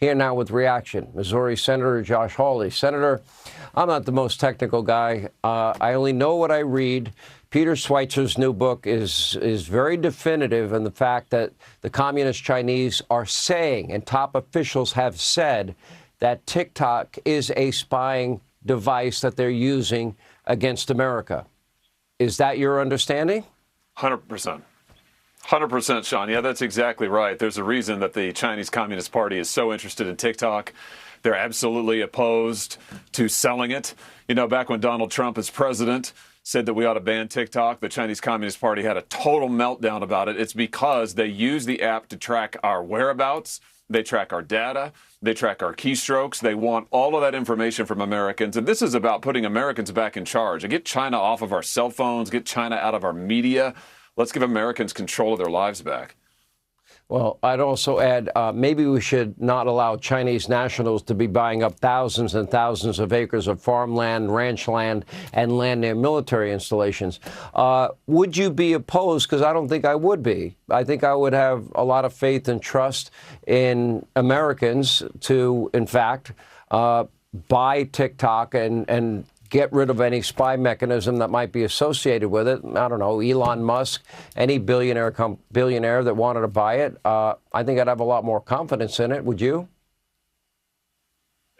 Here now with reaction, Missouri Senator Josh Hawley. Senator, I'm not the most technical guy. I only know what I read. Peter Schweizer's new book is very definitive in the fact that the communist Chinese are saying, and top officials have said, that TikTok is a spying device that they're using against America. Is that your understanding? 100%. 100%, Sean. Yeah, that's exactly right. There's a reason that the Chinese Communist Party is so interested in TikTok. They're absolutely opposed to selling it. You know, back when Donald Trump as president said that we ought to ban TikTok, the Chinese Communist Party had a total meltdown about it. It's because they use the app to track our whereabouts. They track our data. They track our keystrokes. They want all of that information from Americans. And this is about putting Americans back in charge. Get China off of our cell phones. Get China out of our media. Let's give Americans control of their lives back. Well, I'd also add maybe we should not allow Chinese nationals to be buying up thousands and thousands of acres of farmland, ranch land, and land near military installations. Would you be opposed? Because I don't think I would be. I think I would have a lot of faith and trust in Americans to, in fact, buy TikTok and get rid of any spy mechanism that might be associated with it. I don't know, Elon Musk, any billionaire that wanted to buy it. I think I'd have a lot more confidence in it. Would you?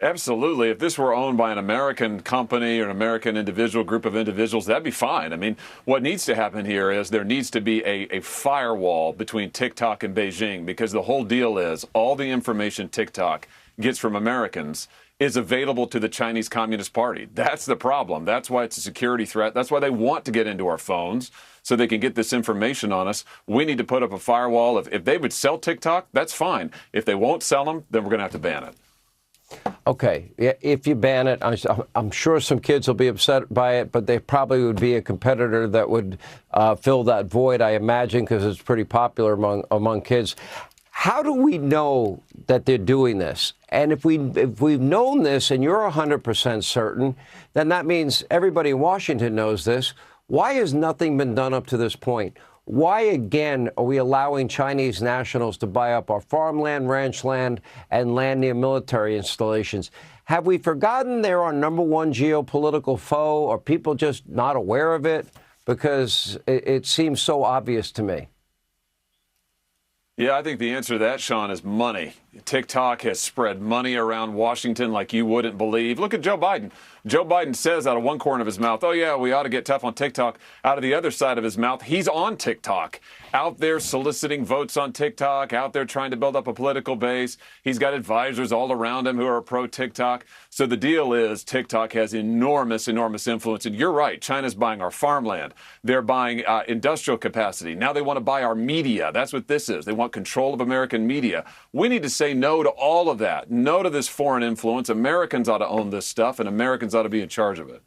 Absolutely. If this were owned by an American company or an American individual, group of individuals, that'd be fine. I mean, what needs to happen here is there needs to be a firewall between TikTok and Beijing, because the whole deal is all the information TikTok gets from Americans is available to the Chinese Communist Party. That's the problem. That's why it's a security threat. That's why they want to get into our phones so they can get this information on us. We need to put up a firewall. If they would sell TikTok, that's fine. If they won't sell them, then we're going to have to ban it. Okay, if you ban it, I'm sure some kids will be upset by it, but they probably would be a competitor that would fill that void, I imagine, because it's pretty popular among kids. How do we know that they're doing this? And if we've known this and you're 100% certain, then that means everybody in Washington knows this. Why has nothing been done up to this point? Why, again, are we allowing Chinese nationals to buy up our farmland, ranch land, and land near military installations? Have we forgotten they're our number one geopolitical foe? Are people just not aware of it? Because it seems so obvious to me. Yeah, I think the answer to that, Sean, is money. TikTok has spread money around Washington like you wouldn't believe. Look at Joe Biden. Joe Biden says out of one corner of his mouth, oh, yeah, we ought to get tough on TikTok. Out of the other side of his mouth, he's on TikTok, out there soliciting votes on TikTok, out there trying to build up a political base. He's got advisors all around him who are pro-TikTok. So the deal is TikTok has enormous, enormous influence. And you're right, China's buying our farmland. They're buying industrial capacity. Now they want to buy our media. That's what this is. They want control of American media. We need to say no to all of that. No to this foreign influence. Americans ought to own this stuff, and Americans ought to be in charge of it.